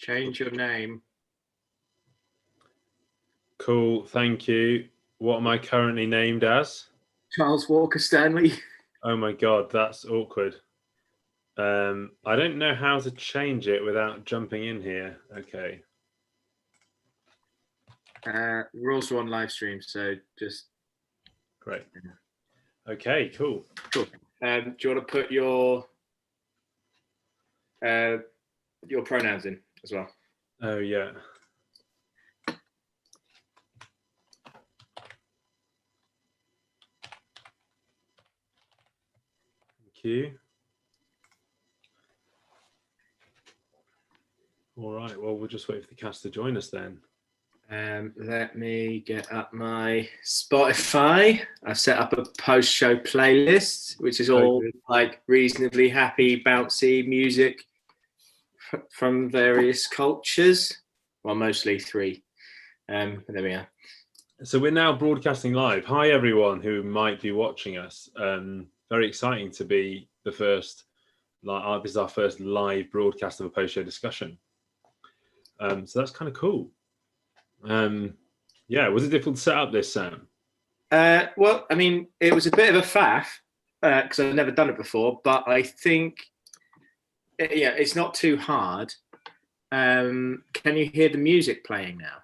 Change your name. Cool, thank you. What am I currently named as? Charles Walker Stanley. Oh my god, that's awkward. I don't know how to change it without jumping in here. Okay. We're also on live stream, so just Great. Okay, cool. Cool. Do you want to put your pronouns in as well? Oh yeah. Thank you. All right, well, we'll just wait for the cast to join us then. Let me get up my Spotify. I've set up a post-show playlist, which is all like reasonably happy, bouncy music from various cultures. Well, mostly three. There we are. So we're now broadcasting live. Hi, everyone who might be watching us. Very exciting to be the first. This is our first live broadcast of a post-show discussion. So that's kind of cool. Yeah, was it difficult to set up this, Sam? Well, I mean, it was a bit of a faff because I've never done it before, but I think, yeah, it's not too hard. Can you hear the music playing now?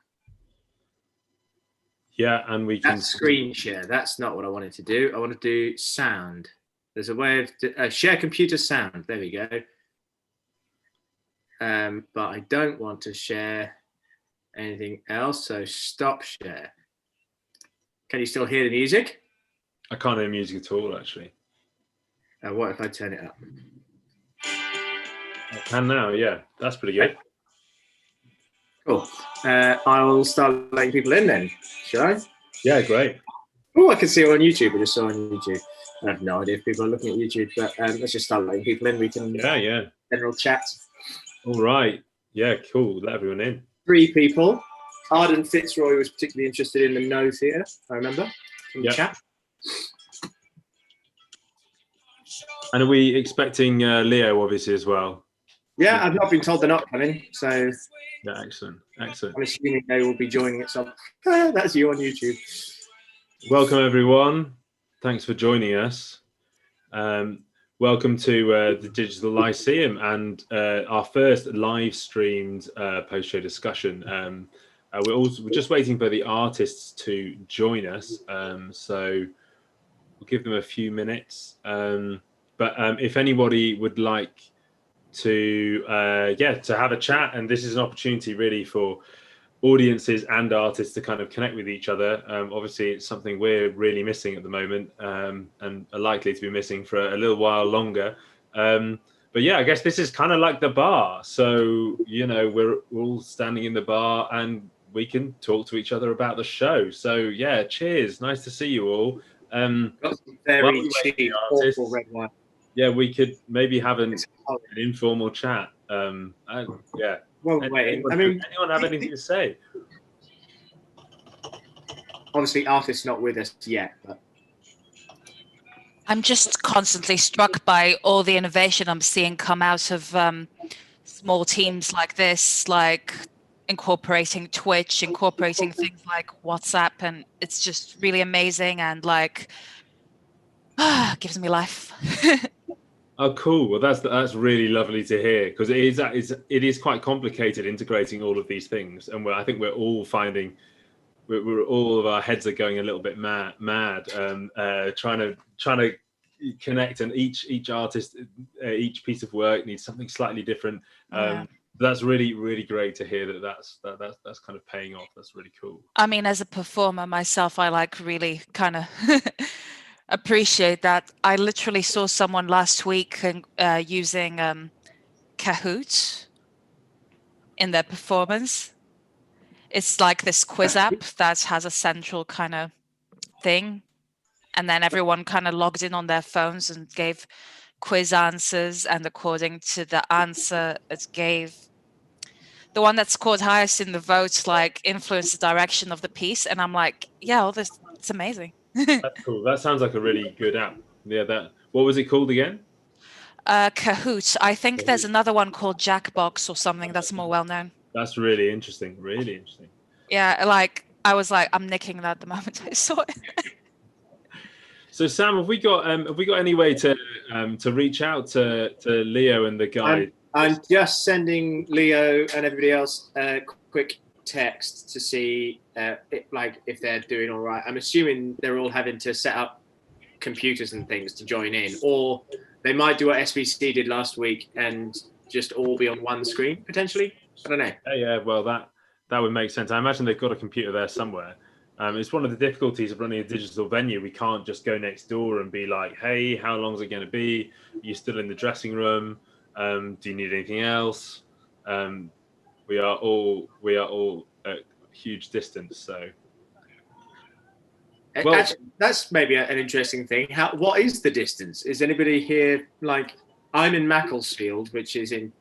Yeah, and we can... That's screen share. That's not what I wanted to do. I want to do sound. There's a way of... share computer sound. There we go. But I don't want to share anything else, so stop share. Can you still hear the music? I can't hear music at all, actually. What if I turn it up? I can now, yeah. That's pretty good. Cool. I'll start letting people in then, shall I? Yeah, great. Oh, I can see it on YouTube. I just saw on YouTube. I have no idea if people are looking at YouTube, but let's just start letting people in. We can general chat. All right. Yeah, cool. Let everyone in. 3 people. Arden Fitzroy was particularly interested in the No Theatre, I remember, from the chat. And are we expecting Leo, obviously, as well? Yeah, I've not been told they're not coming, so... Yeah, excellent, excellent. I'm assuming they will be joining at some... That's you on YouTube. Welcome, everyone. Thanks for joining us. Welcome to the Digital Lyceum and our first live-streamed post-show discussion. We're just waiting for the artists to join us, so we'll give them a few minutes. But if anybody would like to have a chat, and this is an opportunity really for audiences and artists to kind of connect with each other. Obviously, it's something we're really missing at the moment, and are likely to be missing for a little while longer. But yeah, I guess this is kind of like the bar. So, you know, we're all standing in the bar and we can talk to each other about the show. So yeah, cheers. Nice to see you all. Very cheap, awful red wine. Yeah, we could maybe have an informal chat. Yeah. Well, wait. Anyone have anything to say? Obviously, artists not with us yet, but I'm just constantly struck by all the innovation I'm seeing come out of small teams like this, like incorporating Twitch, incorporating things like WhatsApp, and it's just really amazing and like gives me life. Oh, cool. Well, that's really lovely to hear, because it is quite complicated integrating all of these things, and I think we're all finding all of our heads are going a little bit mad, trying to connect, and each artist, each piece of work needs something slightly different. That's really, really great to hear that's kind of paying off. That's really cool. I mean, as a performer myself, I like really kind of appreciate that. I literally saw someone last week using Kahoot in their performance. It's like this quiz app that has a central kind of thing, and then everyone kind of logged in on their phones and gave quiz answers, and according to the answer it gave, the one that scored highest in the votes like influenced the direction of the piece. And I'm like, yeah, all this, it's amazing. That's cool. That sounds like a really good app. Yeah, what was it called again? Kahoot. I think there's another one called Jackbox or something that's more well known. That's really interesting. Really interesting. Yeah, like I was like, I'm nicking that the moment I saw it. So Sam, have we got any way to reach out to Leo and the guys? I'm just sending Leo and everybody else a quick text to see if they're doing all right. I'm assuming they're all having to set up computers and things to join in, or they might do what SBC did last week and just all be on one screen potentially. I don't know. Yeah, well that would make sense. I imagine they've got a computer there somewhere. It's one of the difficulties of running a digital venue. We can't just go next door and be like, hey, how long is it going to be? Are you still in the dressing room? Do you need anything else? We are all at huge distance. So, well, actually, that's maybe an interesting thing. What is the distance? Is anybody here? Like, I'm in Macclesfield, which is in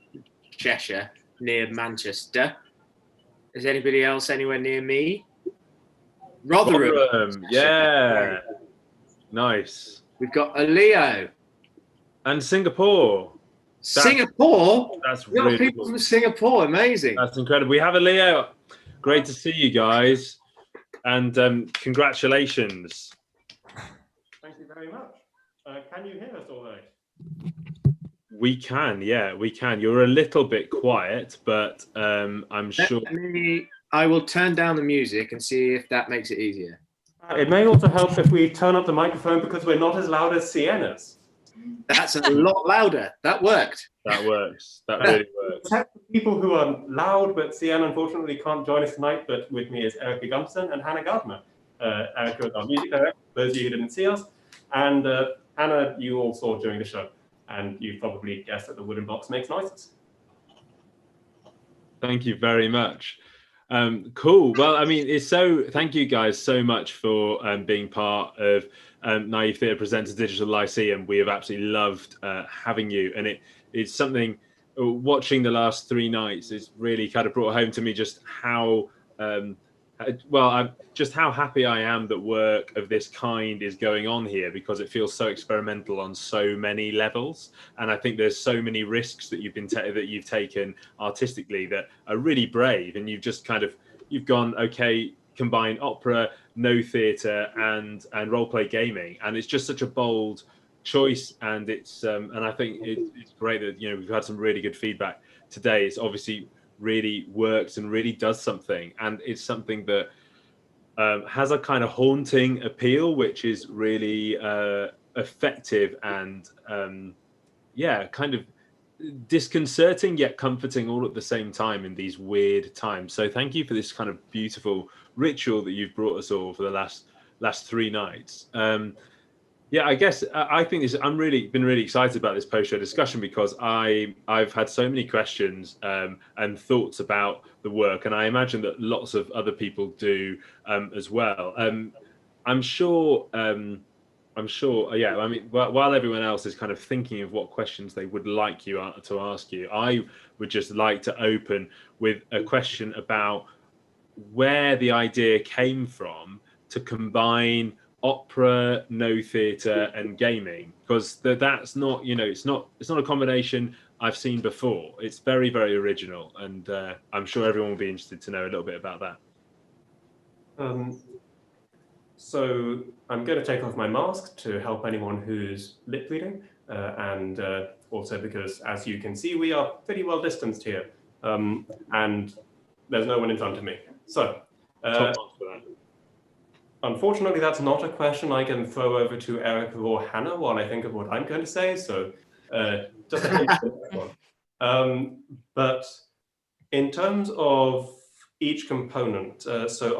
Cheshire, near Manchester. Is anybody else anywhere near me? Rotherham. Yeah. Nice. We've got a Leo. And Singapore. Singapore? That's really people from Singapore. Amazing. That's incredible. We have a Leo. Great to see you guys. And congratulations. Thank you very much. Can you hear us all right? We can, yeah, we can. You're a little bit quiet, but I'm sure. I will turn down the music and see if that makes it easier. It may also help if we turn up the microphone because we're not as loud as Sienna's. That's a lot louder. That worked. That works. That really works. People who are loud, but Sienna unfortunately can't join us tonight, but with me is Erica Gumpson and Hannah Gardner. Erica is our music director, those of you who didn't see us. And Hannah, you all saw during the show. And you probably guessed that the wooden box makes noises. Thank you very much. Cool. Well, I mean, thank you guys so much for being part of Naive Theatre Presents Digital Lyceum. We have absolutely loved having you. And it's something, watching the last 3 nights, it's really kind of brought home to me just how, just how happy I am that work of this kind is going on here, because it feels so experimental on so many levels. And I think there's so many risks that you've taken artistically that are really brave. And you've gone, okay, combine opera, no theatre, and role-play gaming. And it's just such a bold choice. And it's and I think it's great that, we've had some really good feedback today. It's obviously really works and really does something, and it's something that has a kind of haunting appeal, which is really effective and kind of disconcerting yet comforting all at the same time in these weird times. So thank you for this kind of beautiful ritual that you've brought us all for the last 3 nights. I guess I think I'm been really excited about this post-show discussion, because I've had so many questions and thoughts about the work, and I imagine that lots of other people do as well. I'm sure. Yeah. I mean, while everyone else is kind of thinking of what questions they would like you to ask you, I would just like to open with a question about where the idea came from to combine opera, no theatre, and gaming, because that's not, it's not a combination I've seen before. It's very, very original, and I'm sure everyone will be interested to know a little bit about that. So I'm going to take off my mask to help anyone who's lip reading, and also because, as you can see, we are pretty well distanced here, and there's no one in front of me. So. Unfortunately, that's not a question I can throw over to Erica or Hannah while I think of what I'm going to say. So just a hint for that one. But in terms of each component, so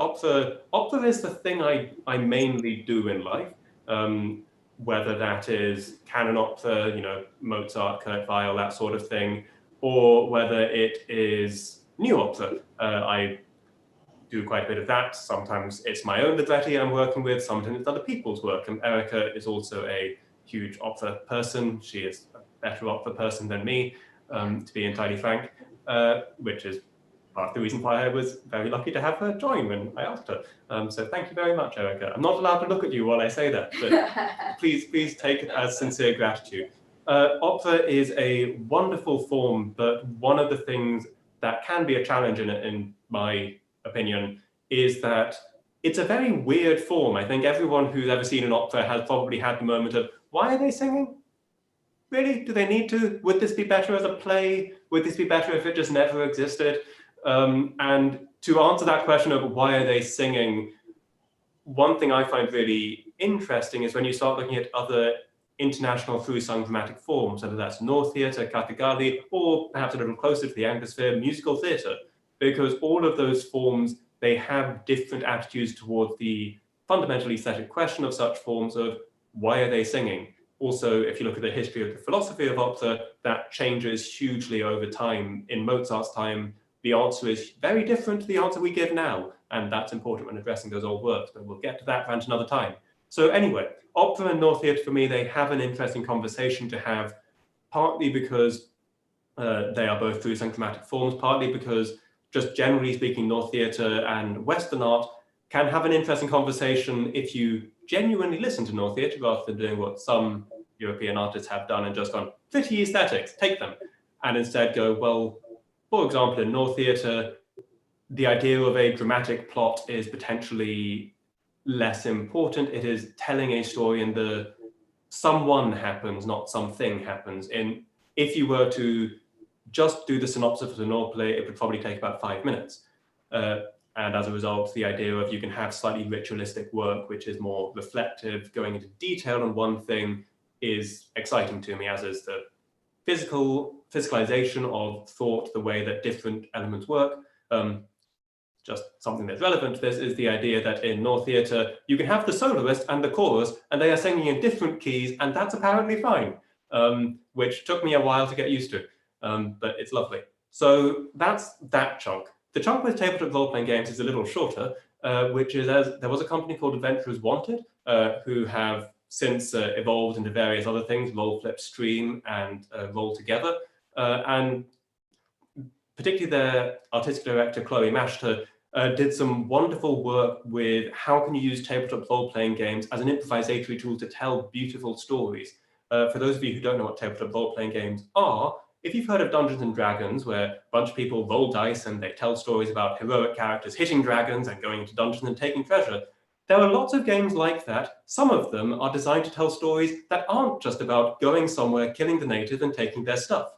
opera is the thing I mainly do in life, whether that is canon opera, Mozart, Kurt Weill, that sort of thing, or whether it is new opera. I do quite a bit of that. Sometimes it's my own libretti I'm working with, sometimes it's other people's work. And Erica is also a huge opera person. She is a better opera person than me, to be entirely frank, which is part of the reason why I was very lucky to have her join when I asked her. So thank you very much, Erica. I'm not allowed to look at you while I say that, but please take it as sincere gratitude. Opera is a wonderful form, but one of the things that can be a challenge in my opinion is that it's a very weird form. I think everyone who's ever seen an opera has probably had the moment of, why are they singing? Really? Do they need to? Would this be better as a play? Would this be better if it just never existed? And to answer that question of why are they singing, one thing I find really interesting is when you start looking at other international through-sung dramatic forms, whether that's North Theatre, Kathakali, or perhaps a little closer to the Anglosphere, musical theatre, because all of those forms, they have different attitudes towards the fundamental aesthetic question of such forms of why are they singing? Also, if you look at the history of the philosophy of opera, that changes hugely over time. In Mozart's time, the answer is very different to the answer we give now, and that's important when addressing those old works, but we'll get to that rant another time. So anyway, opera and North Theatre, for me, they have an interesting conversation to have, partly because they are both through-sung dramatic forms, partly because, just generally speaking, North Theatre and Western art can have an interesting conversation if you genuinely listen to North Theatre rather than doing what some European artists have done and just gone, pretty aesthetics, take them. And instead go, well, for example, in North Theatre, the idea of a dramatic plot is potentially less important. It is telling a story and the someone happens, not something happens. And if you were to just do the synopsis of the North play, it would probably take about 5 minutes. And as a result, the idea of you can have slightly ritualistic work, which is more reflective, going into detail on one thing, is exciting to me, as is the physicalization of thought, the way that different elements work. Just something that's relevant to this is the idea that in North Theatre, you can have the soloist and the chorus, and they are singing in different keys, and that's apparently fine, which took me a while to get used to, but it's lovely. So that's that chunk. The chunk with tabletop role-playing games is a little shorter, which is as there was a company called Adventurers Wanted, who have since evolved into various other things, Roll-Flip Stream and Roll Together, and particularly their artistic director, Chloe Mashter, did some wonderful work with how can you use tabletop role-playing games as an improvisatory tool to tell beautiful stories. For those of you who don't know what tabletop role-playing games are, if you've heard of Dungeons and Dragons, where a bunch of people roll dice and they tell stories about heroic characters hitting dragons and going into dungeons and taking treasure, there are lots of games like that. Some of them are designed to tell stories that aren't just about going somewhere, killing the native and taking their stuff.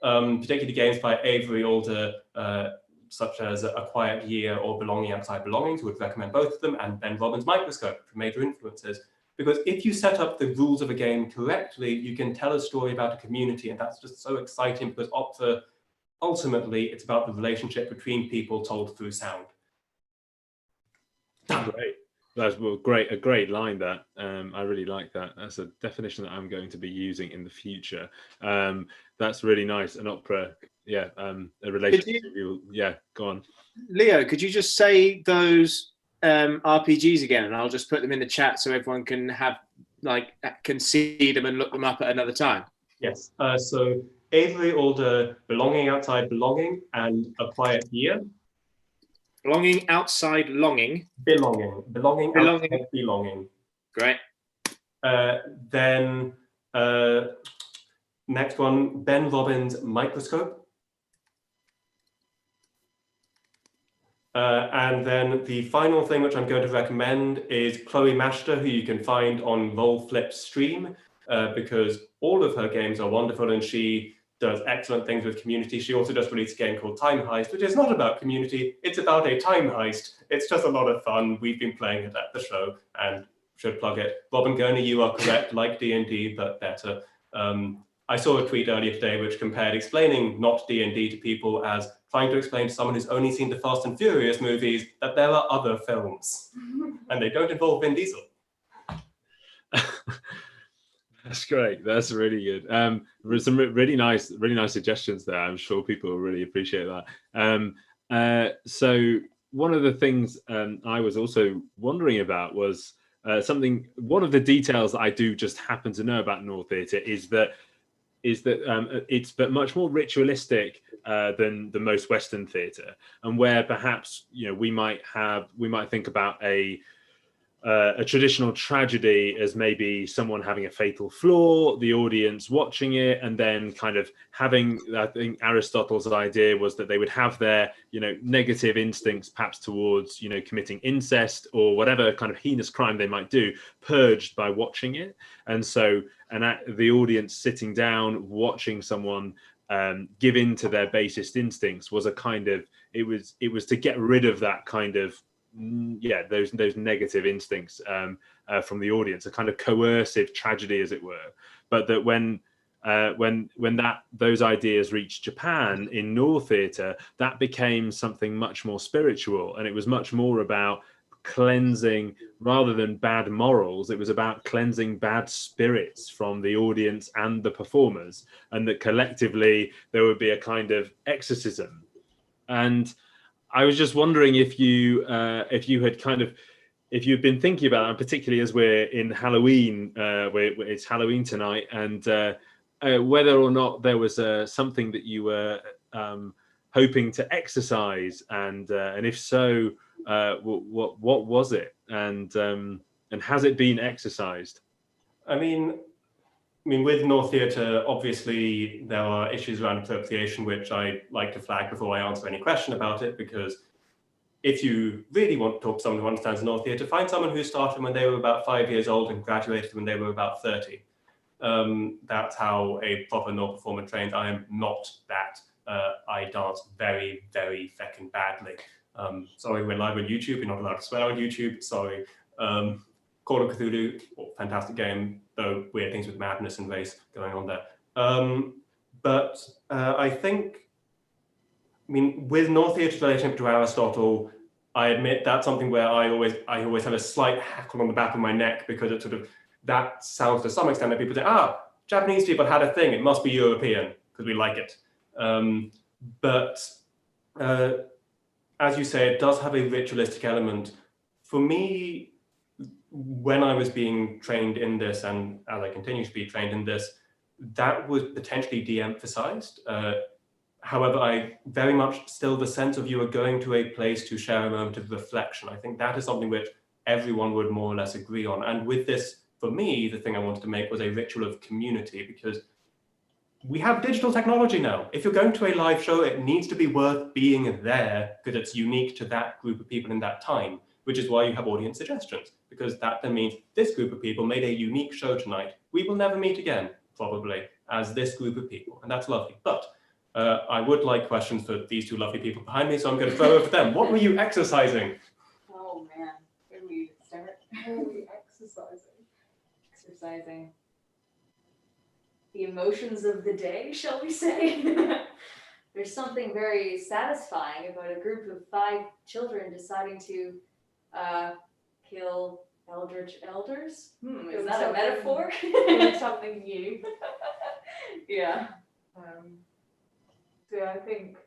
Particularly games by Avery Alder, such as A Quiet Year or Belonging Outside Belongings, would recommend both of them, and Ben Robbins' Microscope for major influences. Because if you set up the rules of a game correctly, you can tell a story about a community, and that's just so exciting because opera, ultimately, it's about the relationship between people told through sound. Great. That's great. A great line. That I really like that. That's a definition that I'm going to be using in the future. That's really nice. An opera, yeah. A relationship. Yeah. Go on, Leo. Could you just say those RPGs again, and I'll just put them in the chat so everyone can can see them and look them up at another time. Yes. So Avery Alder, Belonging Outside Belonging, and A Quiet Year. Belonging Outside Longing. Belonging Outside Belonging. Great. Then next one, Ben Robbins' Microscope. And then the final thing which I'm going to recommend is Chloe Mashter, who you can find on Roll-Flip Stream, because all of her games are wonderful and she does excellent things with community. She also just released a game called Time Heist, which is not about community, it's about a time heist. It's just a lot of fun. We've been playing it at the show and should plug it. Robin Gurney, you are correct, like D&D, but better. I saw a tweet earlier today which compared explaining not D&D to people as trying to explain to someone who's only seen the Fast and Furious movies that there are other films and they don't involve Vin Diesel. That's great. That's really good. Some really nice suggestions there. I'm sure people will really appreciate that. So one of the things I was also wondering about was one of the details that I do just happen to know about North Theatre is that it's but much more ritualistic than the most Western theatre, and where perhaps we might think about a traditional tragedy as maybe someone having a fatal flaw, the audience watching it, and then kind of having, I think Aristotle's idea was that they would have their, negative instincts perhaps towards, committing incest or whatever kind of heinous crime they might do, purged by watching it. And so, the audience sitting down, watching someone give in to their basest instincts was a kind of, it was to get rid of that kind of, those negative instincts from the audience, a kind of coercive tragedy, as it were. But that when those ideas reached Japan in Noh theatre, that became something much more spiritual, and it was much more about cleansing rather than bad morals. It was about cleansing bad spirits from the audience and the performers, and that collectively there would be a kind of exorcism. And I was just wondering if you had kind of, if you've been thinking about that, and particularly as we're in Halloween, where it's Halloween tonight, and whether or not there was something that you were hoping to exercise, and if so, what was it, and has it been exercised? I mean, with Noh theatre, obviously there are issues around appropriation, which I like to flag before I answer any question about it, because if you really want to talk to someone who understands Noh theatre, find someone who started when they were about 5 years old and graduated when they were about 30. That's how a proper Noh performer trains. I am not that. I dance very, very feckin' badly. Sorry, we're live on YouTube. You're not allowed to swear on YouTube. Sorry. Call of Cthulhu, fantastic game, though weird things with madness and race going on there. But I think, with Noh theatre's relationship to Aristotle, I admit that's something where I always have a slight hackle on the back of my neck, because it that sounds to some extent that people say, Japanese people had a thing, it must be European, because we like it. But as you say, it does have a ritualistic element. For me, when I was being trained in this, and as I continue to be trained in this, that was potentially de-emphasized. However, I very much still the sense of you are going to a place to share a moment of reflection. I think that is something which everyone would more or less agree on. And with this, for me, the thing I wanted to make was a ritual of community, because we have digital technology now. If you're going to a live show, it needs to be worth being there, because it's unique to that group of people in that time, which is why you have audience suggestions, because that then means this group of people made a unique show tonight. We will never meet again, probably, as this group of people, and that's lovely. But I would like questions for these two lovely people behind me, so I'm going to throw over to them. What were you exercising? Oh man, where do we start? What were we exercising? Exercising the emotions of the day, shall we say? There's something very satisfying about a group of 5 children deciding to kill eldritch elders. Is that a metaphor? Something new. Yeah. So I think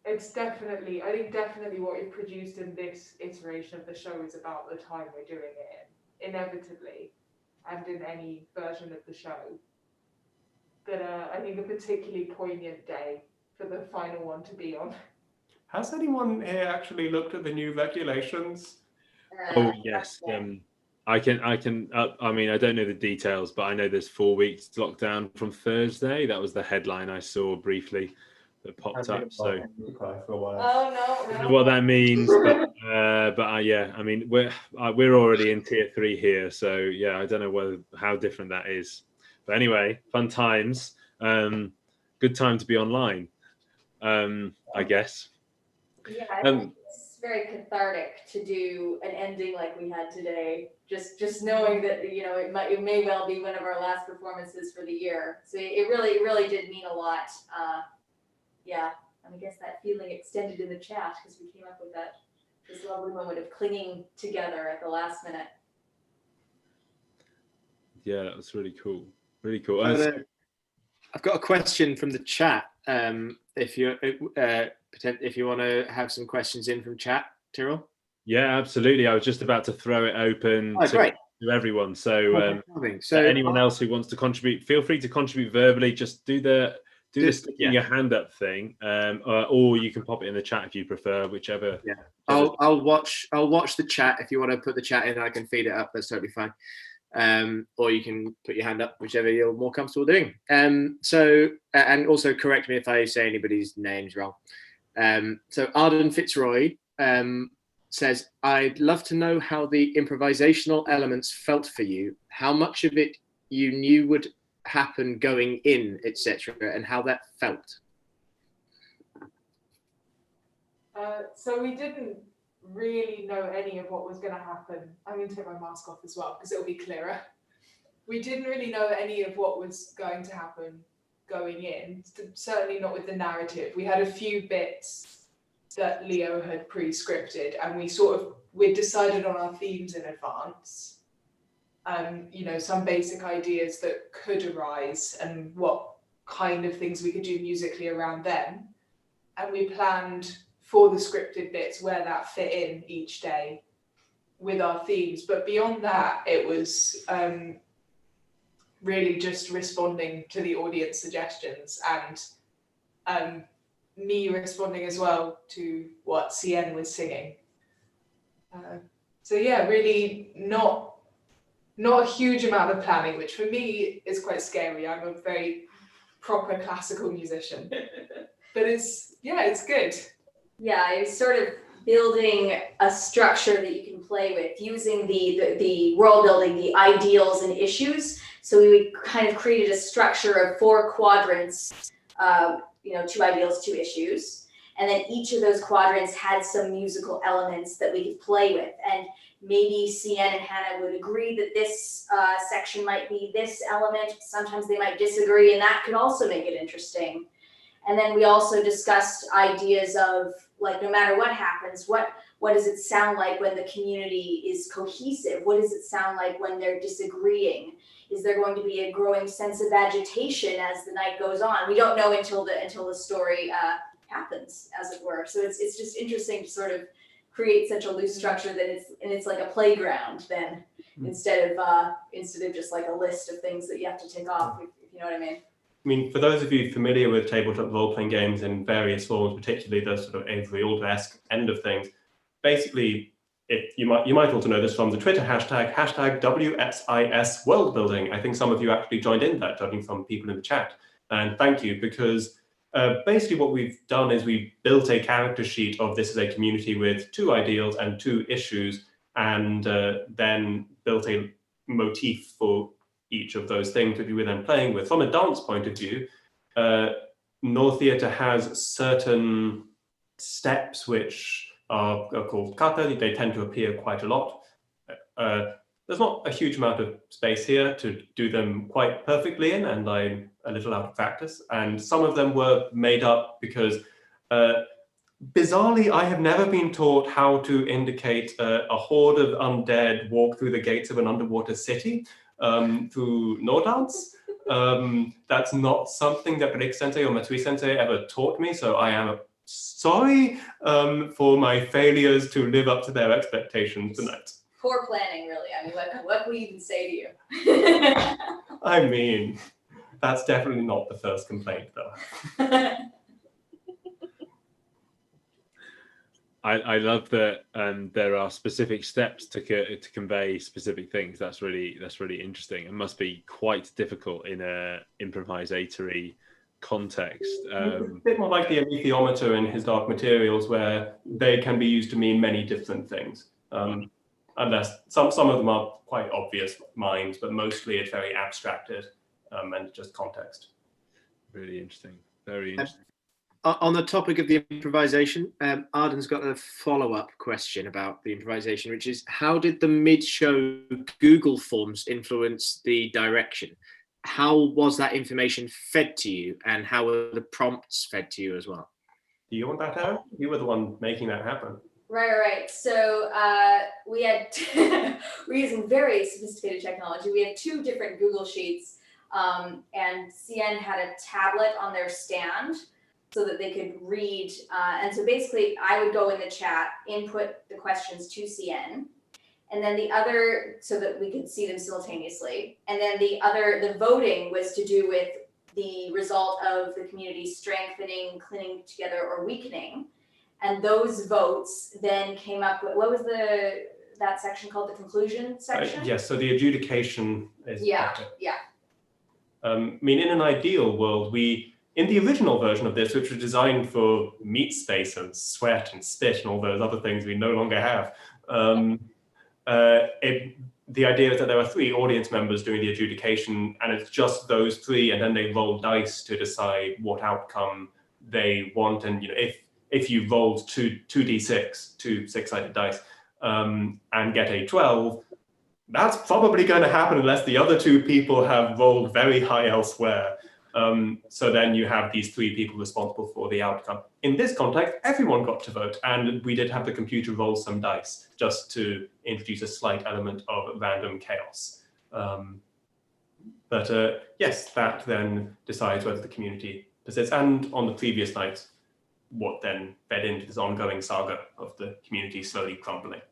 it's definitely what you've produced in this iteration of the show is about the time we're doing it in, inevitably, and in any version of the show. But I think a particularly poignant day for the final one to be on. Has anyone here actually looked at the new regulations? Oh yes, I can. I don't know the details, but I know there's 4 weeks lockdown from Thursday. That was the headline I saw briefly that popped up. So Oh no, I don't know what that means, but yeah, we're already in tier 3 here, so yeah, I don't know how different that is. But anyway, fun times. Good time to be online, I guess. Yeah, I think it's very cathartic to do an ending like we had today. Just knowing that it may well be one of our last performances for the year. So it really did mean a lot. Yeah, and I guess that feeling extended in the chat because we came up with this lovely moment of clinging together at the last minute. Yeah, that was really cool. Really cool. I've got a question from the chat. If you want to have some questions in from chat, Tyrrell. Yeah, absolutely. I was just about to throw it open to everyone. So anyone else who wants to contribute, feel free to contribute verbally. Just do the the sticking your hand up thing, or you can pop it in the chat if you prefer, whichever. Yeah, I'll watch the chat. If you want to put the chat in, I can feed it up. That's totally fine. Or you can put your hand up, whichever you're more comfortable doing. So, and also correct me if I say anybody's names wrong. So Arden Fitzroy says, I'd love to know how the improvisational elements felt for you, how much of it you knew would happen going in, etc., and how that felt. So we didn't really know any of what was going to happen. I'm going to take my mask off as well because it'll be clearer. We didn't really know any of what was going to happen going in, certainly not with the narrative. We had a few bits that Leo had pre-scripted, and we decided on our themes in advance. Some basic ideas that could arise and what kind of things we could do musically around them. And we planned for the scripted bits where that fit in each day with our themes. But beyond that, it was really just responding to the audience suggestions and me responding as well to what CN was singing. Really not a huge amount of planning, which for me is quite scary. I'm a very proper classical musician, but it's good. Yeah, it's sort of building a structure that you can play with using the world building, the ideals and issues. So we kind of created a structure of 4 quadrants, 2 ideals, 2 issues. And then each of those quadrants had some musical elements that we could play with. And maybe CN and Hannah would agree that this section might be this element. Sometimes they might disagree, and that could also make it interesting. And then we also discussed ideas of, like, no matter what happens, what does it sound like when the community is cohesive? What does it sound like when they're disagreeing? Is there going to be a growing sense of agitation as the night goes on? We don't know until the story happens, as it were. So it's just interesting to sort of create such a loose structure that it's like a playground then, instead of just like a list of things that you have to tick off, if you know what I mean. I mean, for those of you familiar with tabletop role-playing games in various forms, particularly the sort of Avery Alder-esque end of things, basically, you might also know this from the Twitter hashtag WSIS worldbuilding. I think some of you actually joined in that, judging from people in the chat. And thank you, because basically what we've done is we've built a character sheet of this is a community with 2 ideals and 2 issues, and then built a motif for each of those things that we were then playing with. From a dance point of view, North Theatre has certain steps which are called kata. They tend to appear quite a lot. There's not a huge amount of space here to do them quite perfectly in, and I'm a little out of practice. And some of them were made up because, bizarrely, I have never been taught how to indicate a horde of undead walk through the gates of an underwater city through no dance. That's not something that Rick Sensei or Matsui Sensei ever taught me, so I am sorry for my failures to live up to their expectations tonight. Poor planning, really. I mean, what can we even say to you? I mean, that's definitely not the first complaint, though. I love that there are specific steps to convey specific things. That's really interesting. It must be quite difficult in a improvisatory context. A bit more like the alethiometer in His Dark Materials, where they can be used to mean many different things. Unless some of them are quite obvious minds, but mostly it's very abstracted and just context. Really interesting. Very interesting. On the topic of the improvisation, Arden's got a follow-up question about the improvisation, which is, how did the mid-show Google Forms influence the direction? How was that information fed to you, and how were the prompts fed to you as well? Do you want that, Aaron? You were the one making that happen. Right. So we had, we're using very sophisticated technology. We had 2 different Google Sheets, and CN had a tablet on their stand so that they could read. And so basically, I would go in the chat, input the questions to CN, and then the other, so that we could see them simultaneously. And then the voting was to do with the result of the community strengthening, clinging together, or weakening. And those votes then came up with, what was that section called, the conclusion section? Yes, so the adjudication is better. Yeah. I mean, in an ideal world, in the original version of this, which was designed for meat space and sweat and spit and all those other things we no longer have, the idea is that there are 3 audience members doing the adjudication, and it's just those 3, and then they roll dice to decide what outcome they want. And if you rolled 2d6, 2 6-sided dice, and get a 12, that's probably going to happen unless the other 2 people have rolled very high elsewhere. So then you have these 3 people responsible for the outcome. In this context, everyone got to vote, and we did have the computer roll some dice just to introduce a slight element of random chaos. But yes, that then decides whether the community persists. And on the previous night, what then fed into this ongoing saga of the community slowly crumbling.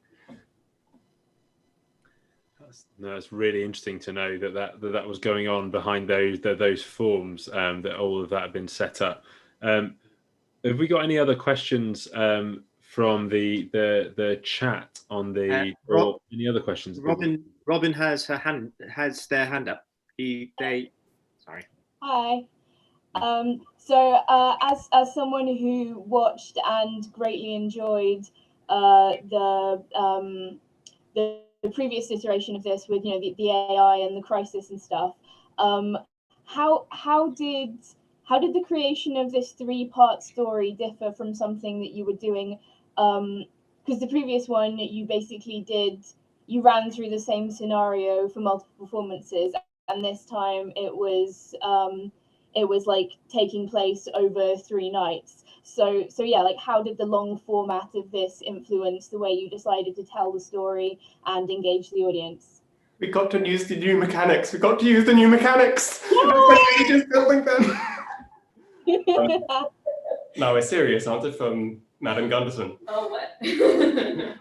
No, it's really interesting to know that was going on behind those forms, that all of that had been set up. Have we got any other questions from the chat on the or any other questions? Robin has their hand up. Sorry. Hi. So as someone who watched and greatly enjoyed the previous iteration of this with the AI and the crisis and stuff, how did the creation of this 3-part story differ from something that you were doing? Because the previous one you ran through the same scenario for multiple performances, and this time it was like taking place over 3 nights. So yeah, like how did the long format of this influence the way you decided to tell the story and engage the audience? We got to use the new mechanics. We got to use the new mechanics. We just building them. Now a serious answer from Madam Gunderson. Oh, what?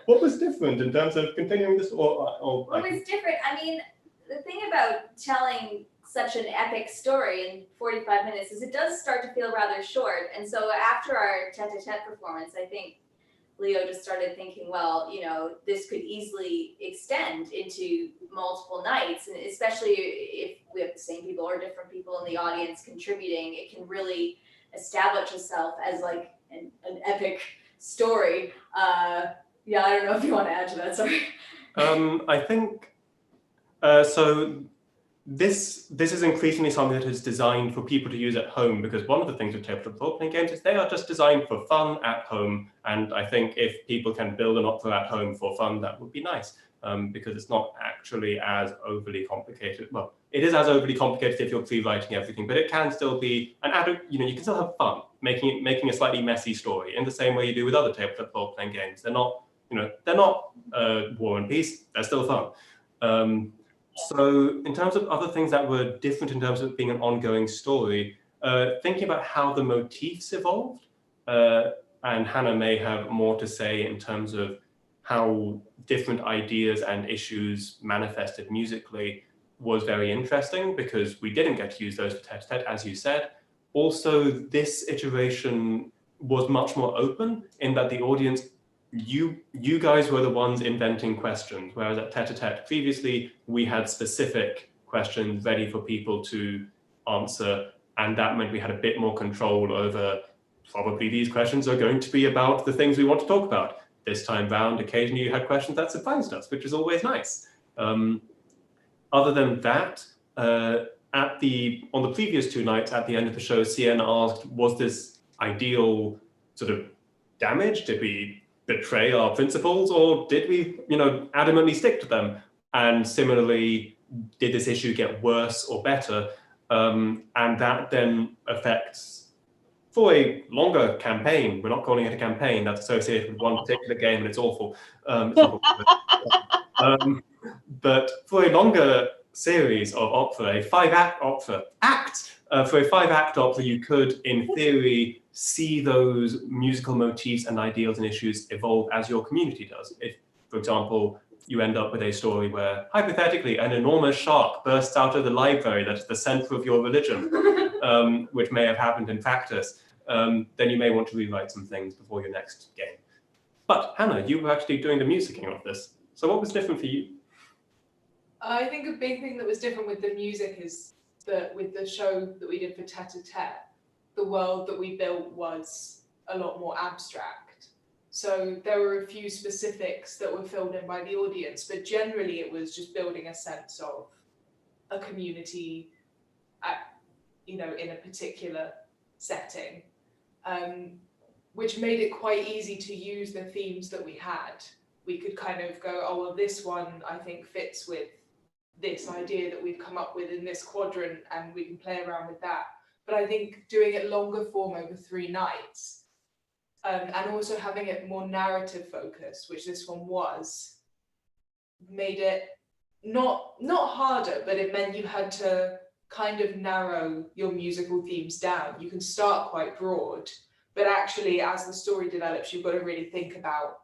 What was different in terms of continuing this? What was different? I mean, the thing about telling such an epic story in 45 minutes is it does start to feel rather short. And so after our tete-a-tete performance, I think Leo just started thinking, well, this could easily extend into multiple nights, and especially if we have the same people or different people in the audience contributing, it can really establish itself as like an epic story. Yeah, I don't know if you want to add to that, sorry. I think, so this is increasingly something that is designed for people to use at home, because one of the things with tabletop role-playing games is they are just designed for fun at home. And I think if people can build an opera at home for fun, that would be nice, because it's not actually as overly complicated. Well, it is as overly complicated if you're pre-writing everything, but it can still be an adult, you can still have fun making a slightly messy story in the same way you do with other tabletop role-playing games. They're not, they're not War and Peace, they're still fun. So in terms of other things that were different in terms of being an ongoing story, thinking about how the motifs evolved, and Hannah may have more to say in terms of how different ideas and issues manifested musically, was very interesting, because we didn't get to use those for tete-a-tete, as you said. Also, this iteration was much more open in that the audience, you guys were the ones inventing questions, whereas at tete-a-tete previously, we had specific questions ready for people to answer, and that meant we had a bit more control over, probably these questions are going to be about the things we want to talk about. This time round, occasionally you had questions that surprised us, which is always nice. Other than that, on the previous 2 nights at the end of the show, Sienna asked, was this ideal sort of damage? Did we betray our principles, or did we, adamantly stick to them? And similarly, did this issue get worse or better? And that then affects, for a longer campaign, we're not calling it a campaign, that's associated with one particular game and it's awful. But for a longer series of opera, a 5-act opera, for a 5-act opera, you could, in theory, see those musical motifs and ideals and issues evolve as your community does. If, for example, you end up with a story where, hypothetically, an enormous shark bursts out of the library that is the center of your religion, which may have happened in practice, then you may want to rewrite some things before your next game. But Hannah, you were actually doing the musicking of this. So what was different for you? I think a big thing that was different with the music is that with the show that we did for Tete-a-Tete, the world that we built was a lot more abstract. So there were a few specifics that were filled in by the audience, but generally it was just building a sense of a community in a particular setting, which made it quite easy to use the themes that we had. We could kind of go, oh, well, this one I think fits with this idea that we've come up with in this quadrant, and we can play around with that. But I think doing it longer form over 3 nights, and also having it more narrative focused, which this one was, made it not harder, but it meant you had to kind of narrow your musical themes down. You can start quite broad, but actually as the story develops, you've got to really think about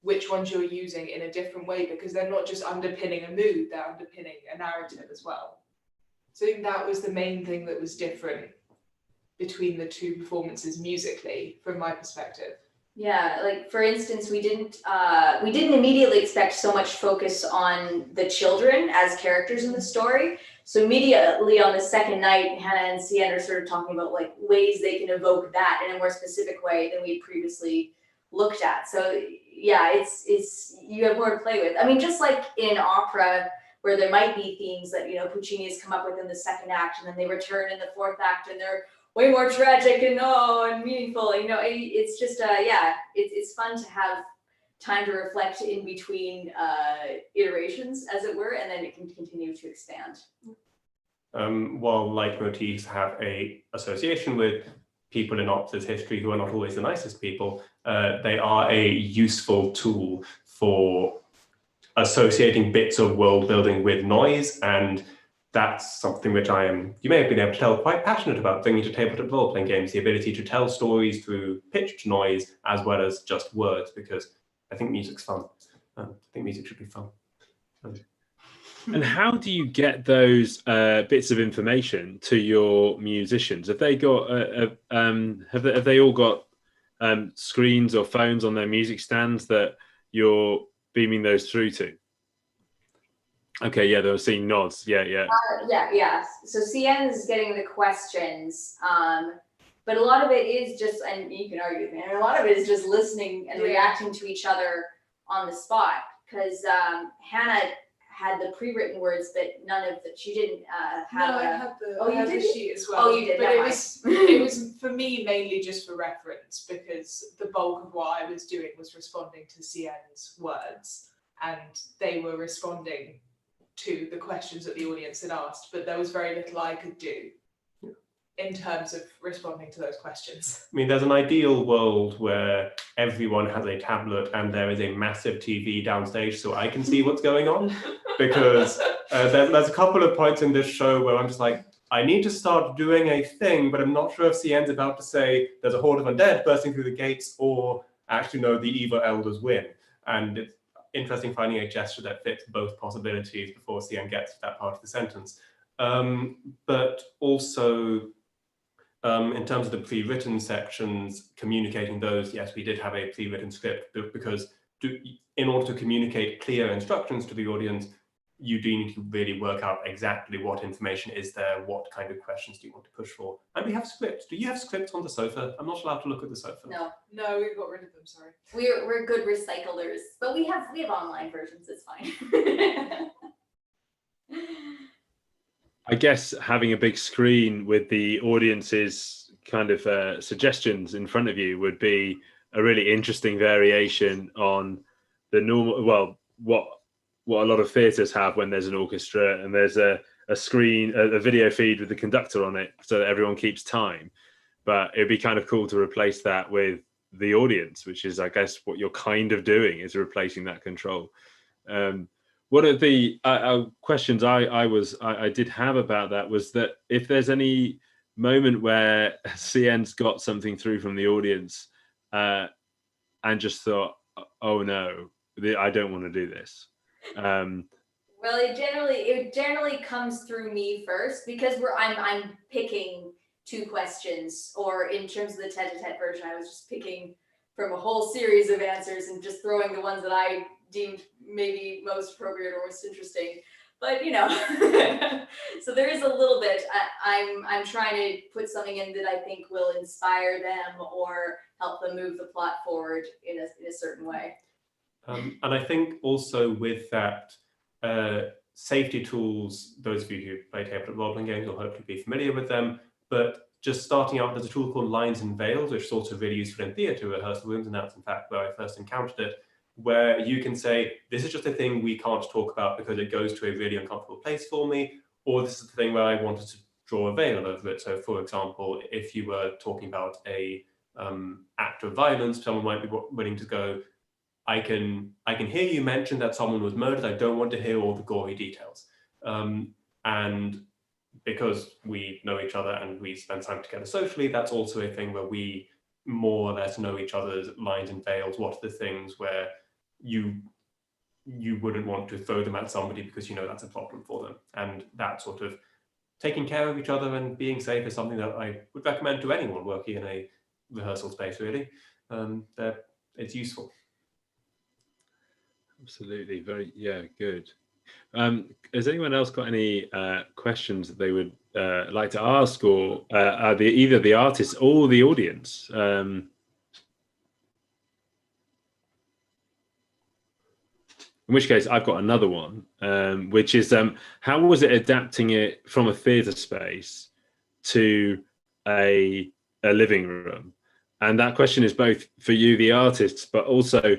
which ones you're using in a different way, because they're not just underpinning a mood, they're underpinning a narrative as well. So I think that was the main thing that was different between the 2 performances musically, from my perspective. Yeah, like for instance, we didn't immediately expect so much focus on the children as characters in the story. So immediately on the second night, Hannah and Cian are sort of talking about like ways they can evoke that in a more specific way than we previously looked at. So yeah, it's you have more to play with. I mean, just like in opera, where there might be themes that Puccini has come up with in the second act, and then they return in the fourth act, and they're way more tragic and meaningful. It's just it's fun to have time to reflect in between iterations, as it were, and then it can continue to expand. While leitmotifs have a association with people in opera's history who are not always the nicest people, they are a useful tool for associating bits of world building with noise, and that's something which you may have been able to tell, quite passionate about bringing to tabletop role-playing games, the ability to tell stories through pitched noise as well as just words, because I think music's fun. I think music should be fun. And how do you get those bits of information to your musicians? Have they got have they all got screens or phones on their music stands that you're beaming those through to? Okay, yeah, they were seeing nods. Yeah. So Cian is getting the questions, but a lot of it is just, and you can argue with me, and a lot of it is just listening and reacting to each other on the spot. Because Hannah had the pre-written words, but none of that. She didn't have. No, I had the sheet as well. Oh, you did. But it was for me mainly just for reference, because the bulk of what I was doing was responding to Cian's words, and they were responding to the questions that the audience had asked, but there was very little I could do in terms of responding to those questions. I mean, there's an ideal world where everyone has a tablet and there is a massive TV downstage so I can see what's going on, because there's a couple of points in this show where I'm just like, I need to start doing a thing, but I'm not sure if Cian's about to say there's a horde of undead bursting through the gates, or actually no, the evil elders win. And it's interesting finding a gesture that fits both possibilities before Cian gets to that part of the sentence. But also, in terms of the pre-written sections, communicating those, yes, we did have a pre-written script, because in order to communicate clear instructions to the audience, you do need to really work out exactly what information is there, what kind of questions do you want to push for. And we have scripts. Do you have scripts on the sofa? I'm not allowed to look at the sofa. No, we got rid of them, sorry. We're good recyclers, but we have online versions, it's fine. I guess having a big screen with the audience's kind of suggestions in front of you would be a really interesting variation on the normal, well, what a lot of theatres have when there's an orchestra and there's a screen, a video feed with the conductor on it so that everyone keeps time. But it'd be kind of cool to replace that with the audience, which is, I guess, what you're kind of doing, is replacing that control. One of the questions I did have about that was that if there's any moment where Cian's got something through from the audience and just thought, oh no, I don't want to do this. Well, it generally comes through me first, because I'm picking 2 questions, or in terms of the tete-a-tete version, I was just picking from a whole series of answers and just throwing the ones that I deemed maybe most appropriate or most interesting. But, you know, so there is a little bit. I'm trying to put something in that I think will inspire them or help them move the plot forward in a certain way. And I think also with that, safety tools, those of you who play tabletop role-playing games will hopefully be familiar with them, but just starting out, there's a tool called Lines and Veils, which is also really useful in theatre rehearsal rooms, and that's in fact where I first encountered it, where you can say, this is just a thing we can't talk about because it goes to a really uncomfortable place for me, or this is the thing where I wanted to draw a veil over it. So for example, if you were talking about a act of violence, someone might be willing to go, I can hear you mention that someone was murdered. I don't want to hear all the gory details. And because we know each other and we spend time together socially, that's also a thing where we more or less know each other's lines and veils. What are the things where you wouldn't want to throw them at somebody because you know that's a problem for them? And that sort of taking care of each other and being safe is something that I would recommend to anyone working in a rehearsal space, really. That it's useful. Absolutely. Good. Has anyone else got any questions that they would like to ask, or either the artists or the audience? In which case, I've got another one, which is how was it adapting it from a theatre space to a living room? And that question is both for you, the artists, but also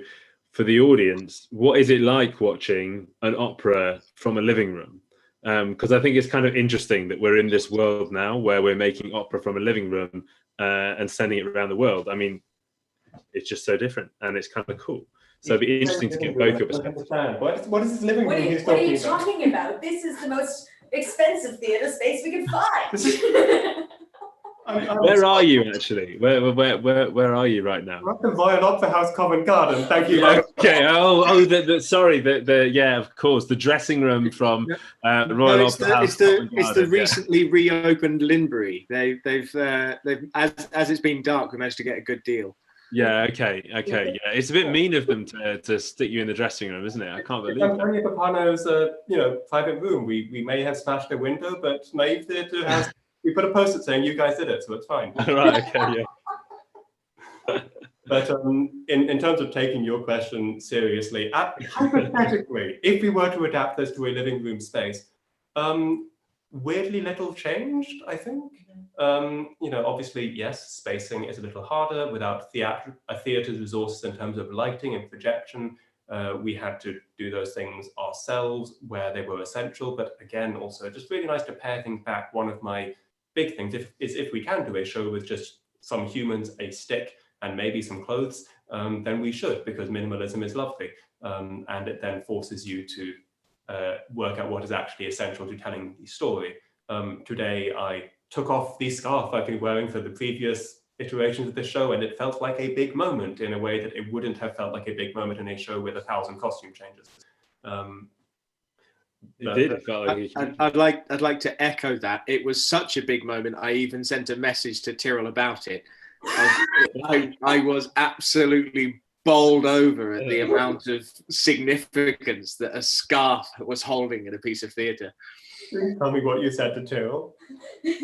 for the audience. What is it like watching an opera from a living room? Because I think it's kind of interesting that we're in this world now where we're making opera from a living room and sending it around the world. I mean, it's just so different, and it's kind of cool. So it'd be interesting to get both your perspectives. What is this living room he's What are talking you about? talking about? This is the most expensive theatre space we can find. Where are you actually? Where are you right now? We're at the Royal Opera House, Covent Garden. Thank you. Okay. Sorry. Yeah, of course. The dressing room from Royal Opera House. It's the recently reopened Linbury. They've as it's been dark, we managed to get a good deal. Yeah. Okay. Yeah, it's a bit mean of them to stick you in the dressing room, isn't it? I can't believe it. Antonio Papano's, private room. We may have smashed a window, but Naive Theatre has. We put a post-it saying you guys did it, so it's fine. Right. Okay. Yeah. But in terms of taking your question seriously, hypothetically, if we were to adapt this to a living room space, weirdly little changed, I think. Obviously, yes, spacing is a little harder without a theatre's resources in terms of lighting and projection. We had to do those things ourselves where they were essential. But again, also just really nice to pare things back. One of my big things is if we can do a show with just some humans, a stick, and maybe some clothes, then we should, because minimalism is lovely. And it then forces you to work out what is actually essential to telling the story. Today, I took off the scarf I've been wearing for the previous iterations of the show, and it felt like a big moment in a way that it wouldn't have felt like a big moment in a show with 1,000 costume changes. It did. It felt like I'd like to echo that. It was such a big moment. I even sent a message to Tyrrell about it. I was absolutely bowled over at the amount of significance that a scarf was holding in a piece of theatre. Please tell me what you said to Tyrrell.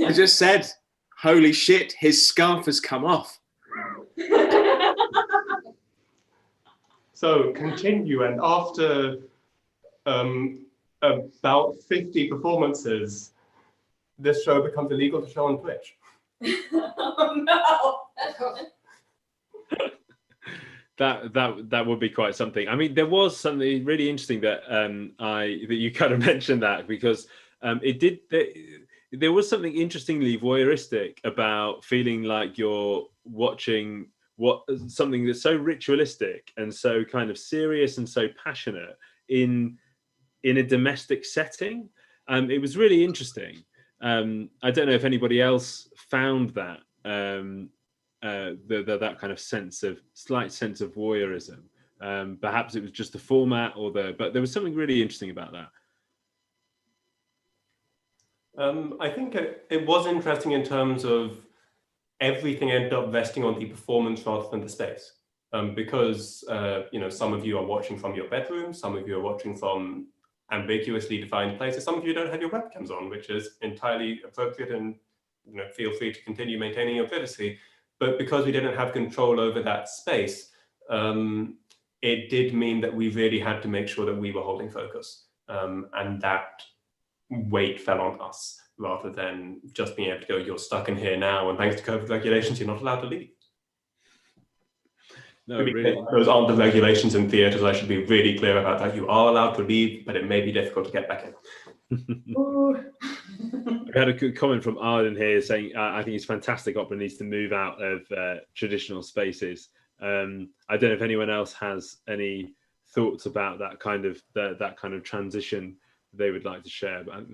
I just said, holy shit, his scarf has come off. So continue, and after about 50 performances, this show becomes illegal to show on Twitch. Oh no! That would be quite something. I mean, there was something really interesting that that you kind of mentioned that, because there was something interestingly voyeuristic about feeling like you're watching something that's so ritualistic and so kind of serious and so passionate in a domestic setting. It was really interesting. I don't know if anybody else found that that kind of slight sense of voyeurism. Perhaps it was just the format but there was something really interesting about that. I think it was interesting in terms of everything ended up resting on the performance rather than the space. Because some of you are watching from your bedroom, some of you are watching from ambiguously defined places, some of you don't have your webcams on, which is entirely appropriate, and feel free to continue maintaining your privacy. But because we didn't have control over that space, it did mean that we really had to make sure that we were holding focus, and that weight fell on us rather than just being able to go, you're stuck in here now, and thanks to COVID regulations, you're not allowed to leave. No, really. Those aren't the regulations in theatres. I should be really clear about that. You are allowed to leave, but it may be difficult to get back in. We had a good comment from Arden here saying, I think it's fantastic opera needs to move out of traditional spaces. I don't know if anyone else has any thoughts about that kind of transition they would like to share, but I think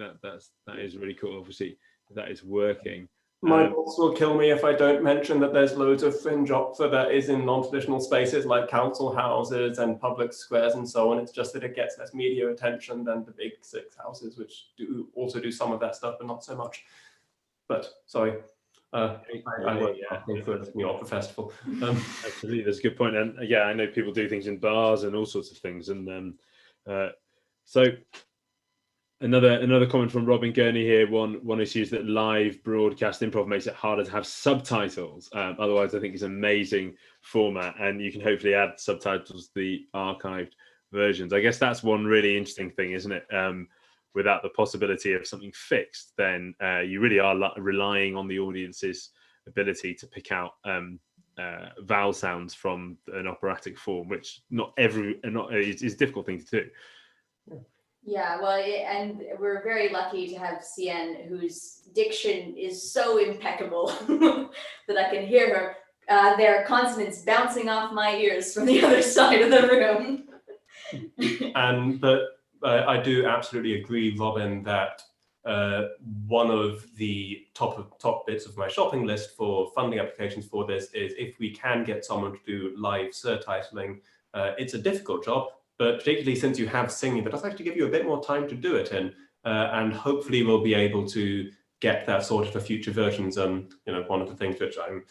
that is really cool. Obviously, that is working. My boss will kill me if I don't mention that there's loads of fringe opera that is in non-traditional spaces like council houses and public squares and so on. It's just that it gets less media attention than the big six houses, which also do some of that stuff, but not so much. But sorry, I work for the New Opera Festival. Absolutely, that's a good point. And yeah, I know people do things in bars and all sorts of things. And so another comment from Robin Gurney here. One issue is that live broadcast improv makes it harder to have subtitles. Otherwise, I think it's an amazing format, and you can hopefully add subtitles to the archived versions. I guess that's one really interesting thing, isn't it? Without the possibility of something fixed, then you really are relying on the audience's ability to pick out vowel sounds from an operatic form, which is a difficult thing to do. Yeah, well, and we're very lucky to have Cien, whose diction is so impeccable that I can hear her. There are consonants bouncing off my ears from the other side of the room. But I do absolutely agree, Robin, that one of the top bits of my shopping list for funding applications for this is if we can get someone to do live surtitling. It's a difficult job, but particularly since you have singing, that does actually give you a bit more time to do it in, and hopefully we'll be able to get that sorted for future versions. One of the things which I'm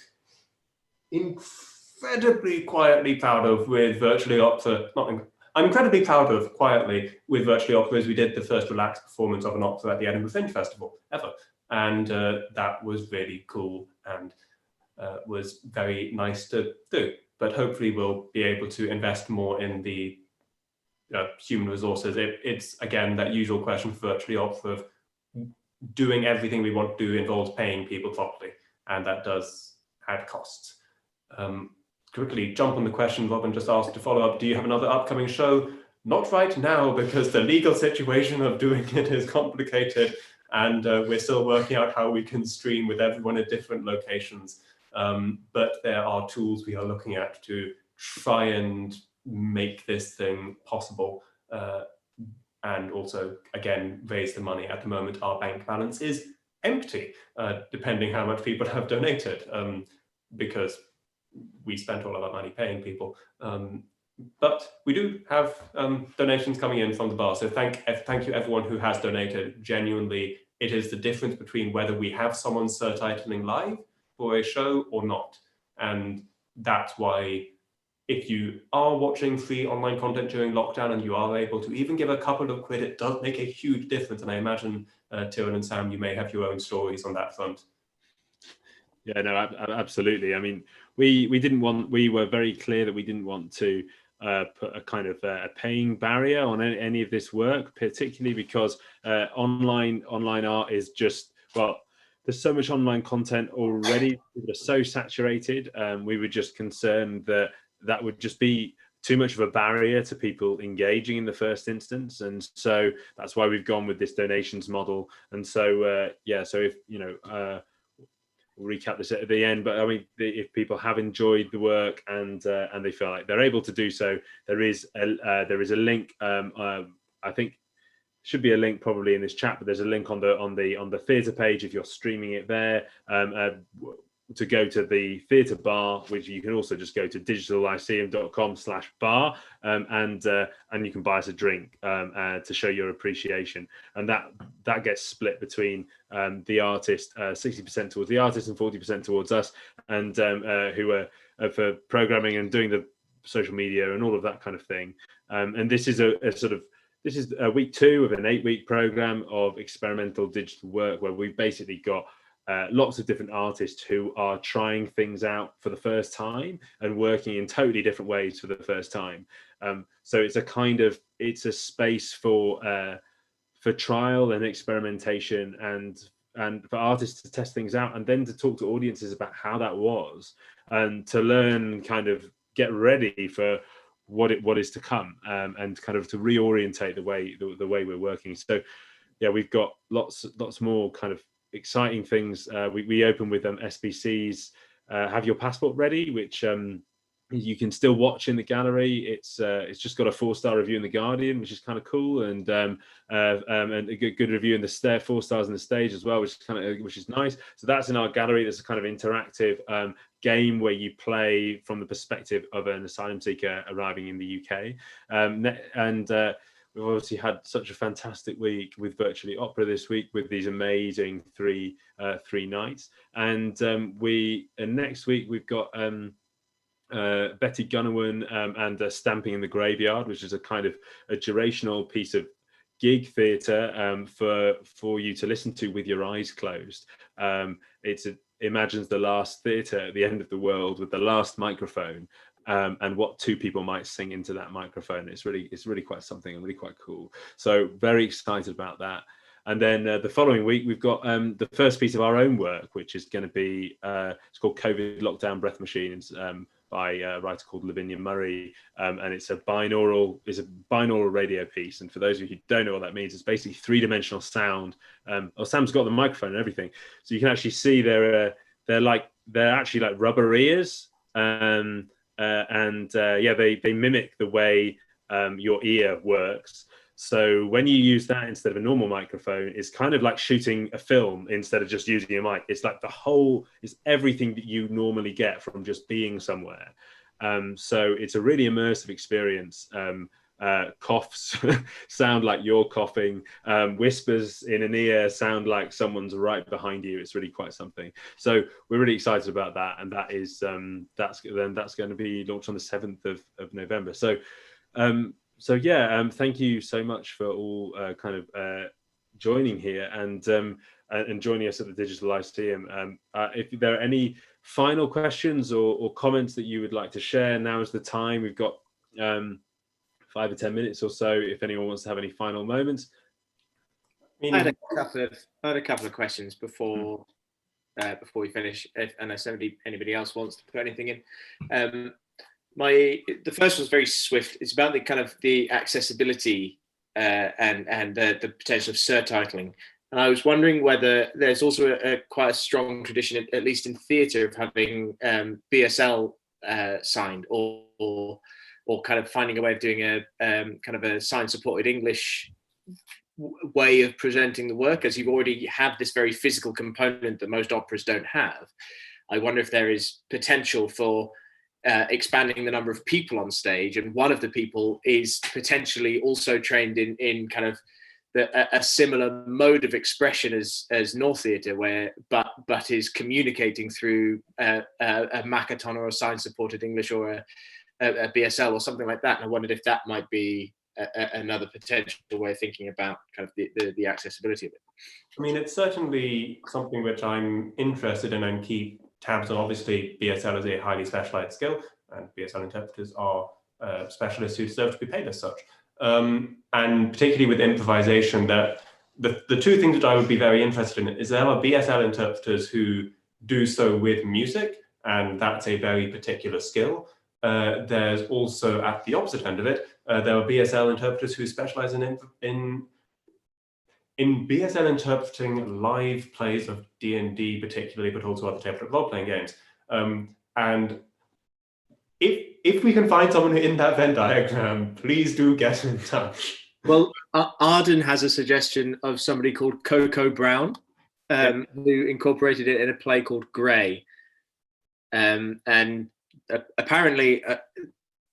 incredibly quietly proud of with Virtually Opera, I'm incredibly proud of quietly with Virtually Opera is we did the first relaxed performance of an opera at the Edinburgh Fringe Festival ever, and that was really cool and was very nice to do. But hopefully we'll be able to invest more in the human resources. It's again that usual question for Virtually Opera of doing everything we want to do involves paying people properly, and that does add costs. Quickly jump on the question Robin just asked to follow up. Do you have another upcoming show? Not right now, because the legal situation of doing it is complicated, and we're still working out how we can stream with everyone at different locations. But there are tools we are looking at to try and make this thing possible, and also again raise the money. At the moment our bank balance is empty, depending how much people have donated, because we spent all of our money paying people, but we do have donations coming in from the bar, so thank you everyone who has donated. Genuinely, it is the difference between whether we have someone surtitling live for a show or not, and that's why if you are watching free online content during lockdown and you are able to even give a couple of quid, it does make a huge difference. And I imagine, Tyrone and Sam, you may have your own stories on that front. Yeah, no, absolutely. I mean, we were very clear that we didn't want to put a kind of a paying barrier on any of this work, particularly because online art is just, well, there's so much online content already. People are so saturated. We were just concerned that would just be too much of a barrier to people engaging in the first instance, and so that's why we've gone with this donations model. And so so if we'll recap this at the end, but I mean, if people have enjoyed the work and they feel like they're able to do so, there is a link. I think should be a link probably in this chat, but there's a link on the theatre page if you're streaming it there. to go to the theatre bar, which you can also just go to digitallyceum.com/bar, and you can buy us a drink to show your appreciation. And that gets split between the artist, 60% towards the artist and 40% towards us, and who are for programming and doing the social media and all of that kind of thing. And this is this is week 2 of an 8-week program of experimental digital work, where we've basically got lots of different artists who are trying things out for the first time and working in totally different ways for the first time. So it's a space for trial and experimentation, and for artists to test things out, and then to talk to audiences about how that was, and to learn, kind of get ready for what is to come, and kind of to reorientate the way we're working. So yeah, we've got lots more kind of exciting things. We open with SBC's Have Your Passport Ready, which you can still watch in the gallery. It's just got a 4-star review in the Guardian, which is kind of cool, and a good review in the 4 stars in the Stage as well, which is nice. So that's in our gallery. There's a kind of interactive game where you play from the perspective of an asylum seeker arriving in the UK, and we've obviously had such a fantastic week with Virtually Opera this week, with these amazing three nights, and next week we've got Betty Gunawan and Stamping in the Graveyard, which is a kind of a durational piece of gig theatre for you to listen to with your eyes closed. It imagines the last theatre at the end of the world with the last microphone, and what 2 people might sing into that microphone. It's really quite something, and really quite cool. So very excited about that. And then the following week we've got the first piece of our own work, which is going to be it's called COVID Lockdown Breath Machines, by a writer called Lavinia Murray, and it's a binaural radio piece. And for those of you who don't know what that means, it's basically 3-dimensional sound. Sam's got the microphone and everything, so you can actually see they're actually like rubber ears, they mimic the way your ear works. So when you use that instead of a normal microphone, it's kind of like shooting a film instead of just using a mic. It's like it's everything that you normally get from just being somewhere. So it's a really immersive experience. Coughs sound like you're coughing. Whispers in an ear sound like someone's right behind you. It's really quite something. So we're really excited about that, and that is that's going to be launched on the 7th of November. So yeah, thank you so much for all joining here and joining us at the Digital Lyceum. If there are any final questions or comments that you would like to share, now is the time. We've got 5 or 10 minutes or so if anyone wants to have any final moments. I had a couple of questions before we finish, unless anybody else wants to put anything in. The first was very swift. It's about the kind of the accessibility and the potential of surtitling. And I was wondering whether there's also quite a strong tradition, at least in theatre, of having BSL signed, or kind of finding a way of doing a kind of a sign-supported English way of presenting the work, as you already have this very physical component that most operas don't have. I wonder if there is potential for expanding the number of people on stage, and one of the people is potentially also trained in kind of a similar mode of expression as North Theatre, but is communicating through a Makaton or a sign-supported English or a BSL or something like that. And I wondered if that might be another potential way of thinking about kind of the accessibility of it. I mean, it's certainly something which I'm interested in and keep tabs on. Obviously, BSL is a highly specialized skill, and BSL interpreters are specialists who deserve to be paid as such. And particularly with improvisation, that the 2 things that I would be very interested in is there are BSL interpreters who do so with music, and that's a very particular skill. There's also, at the opposite end of it, there are BSL interpreters who specialize in BSL interpreting live plays of D&D particularly, but also other tabletop role-playing games. And if we can find someone in that Venn diagram, please do get in touch. Well, Arden has a suggestion of somebody called Coco Brown, who incorporated it in a play called Grey. and apparently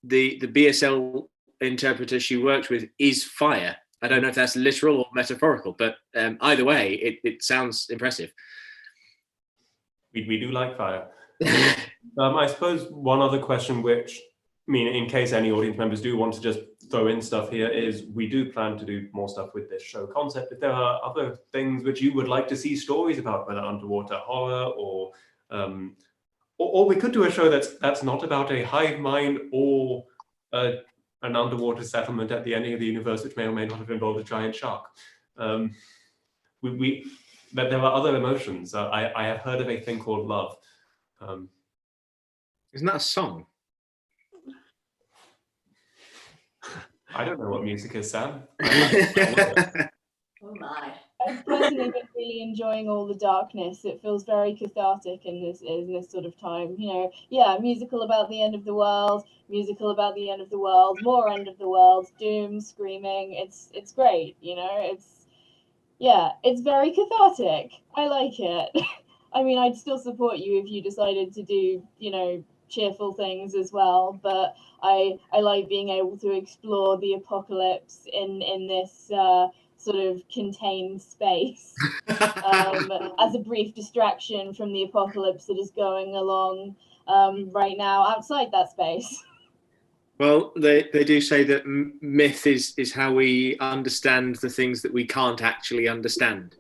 the BSL interpreter she worked with is fire. I don't know if that's literal or metaphorical, but either way, it sounds impressive. We do like fire. I suppose one other question, which, I mean, in case any audience members do want to just throw in stuff here, is we do plan to do more stuff with this show concept. If there are other things which you would like to see stories about, whether underwater horror or we could do a show that's not about a hive mind or an underwater settlement at the ending of the universe, which may or may not have involved a giant shark. But there are other emotions. I have heard of a thing called love. Isn't that a song? I don't know what music is, Sam. Oh my. I've personally been really enjoying all the darkness. It feels very cathartic in this sort of time. You know, yeah, musical about the end of the world, more end of the world, doom, screaming. It's great. You know, it's very cathartic. I like it. I mean, I'd still support you if you decided to do, you know, cheerful things as well. But I like being able to explore the apocalypse in this sort of contained space as a brief distraction from the apocalypse that is going along right now outside that space. Well, they do say that myth is how we understand the things that we can't actually understand.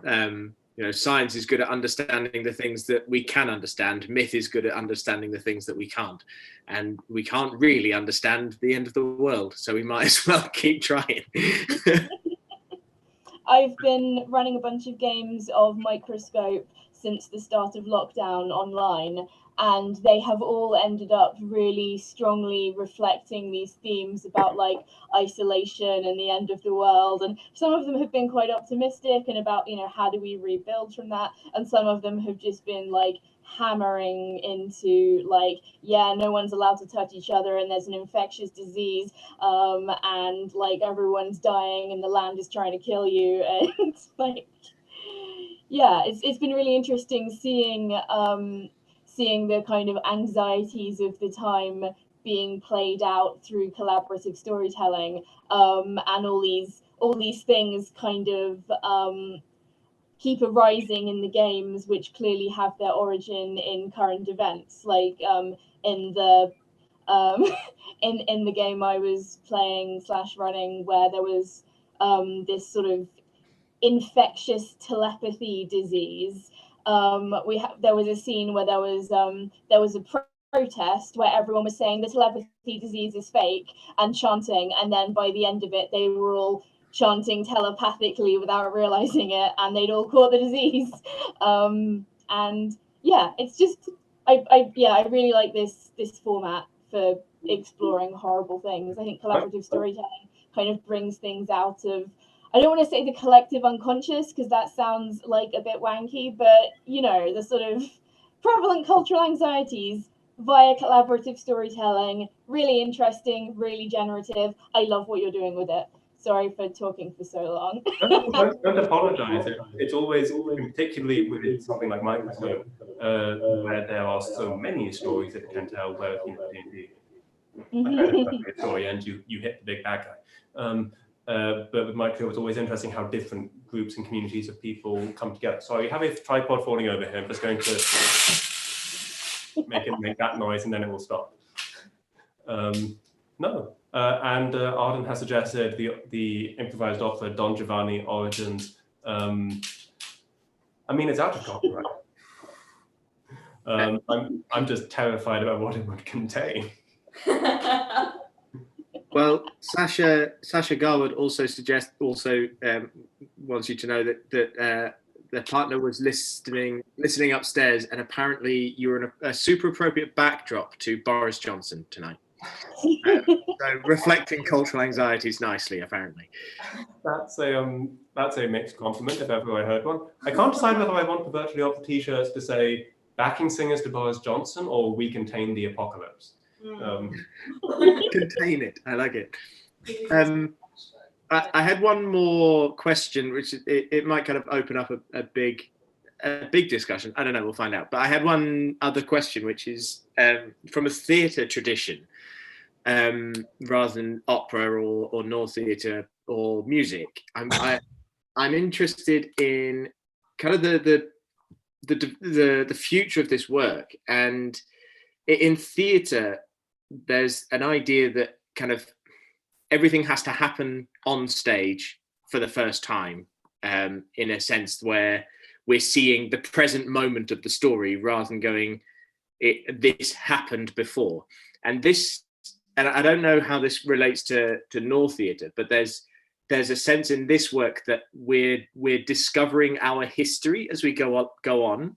You know, science is good at understanding the things that we can understand. Myth is good at understanding the things that we can't. And we can't really understand the end of the world, so we might as well keep trying. I've been running a bunch of games of Microscope since the start of lockdown online, and they have all ended up really strongly reflecting these themes about like isolation and the end of the world. And some of them have been quite optimistic and about, you know, how do we rebuild from that? And some of them have just been like hammering into like, yeah, no one's allowed to touch each other and there's an infectious disease and like everyone's dying and the land is trying to kill you. And it's like, yeah, it's been really interesting seeing the kind of anxieties of the time being played out through collaborative storytelling, and all these things kind of keep arising in the games, which clearly have their origin in current events, like in the in the game I was playing / running, where there was this sort of infectious telepathy disease. There was a scene where there was a protest where everyone was saying the telepathy disease is fake and chanting, and then by the end of it they were all chanting telepathically without realizing it, and they'd all caught the disease. And yeah, it's just I really like this format for exploring horrible things. I think collaborative storytelling kind of brings things out of, I don't want to say the collective unconscious because that sounds like a bit wanky, but you know, the sort of prevalent cultural anxieties via collaborative storytelling. Really interesting, really generative. I love what you're doing with it. Sorry for talking for so long. Don't apologize. It's always, particularly with something like Microscope, where there are so many stories that can tell, where the story ends, you hit the big bad guy. But with Microscope, it's always interesting how different groups and communities of people come together. Sorry, you have a tripod falling over here. I'm just going to make that noise and then it will stop. No. And Arden has suggested the improvised opera Don Giovanni Origins. I mean, it's out of copyright. I'm just terrified about what it would contain. Well, Sasha Garwood also wants you to know that their partner was listening upstairs, and apparently you were in a super appropriate backdrop to Boris Johnson tonight. So reflecting cultural anxieties nicely, apparently. That's a mixed compliment if ever I heard one. I can't decide whether I want the Virtually Opera t-shirts to say backing singers to Boris Johnson or we contain the apocalypse. Contain it. I like it. I had one more question, which it might kind of open up a big a big discussion. I don't know, we'll find out. But I had one other question, which is from a theatre tradition, rather than opera or Nor theatre or music. I'm interested in kind of the future of this work. And in theatre, there's an idea that kind of everything has to happen on stage for the first time, in a sense where we're seeing the present moment of the story rather than going, this happened before. And I don't know how this relates to Nor theatre, but there's a sense in this work that we're discovering our history as we go on,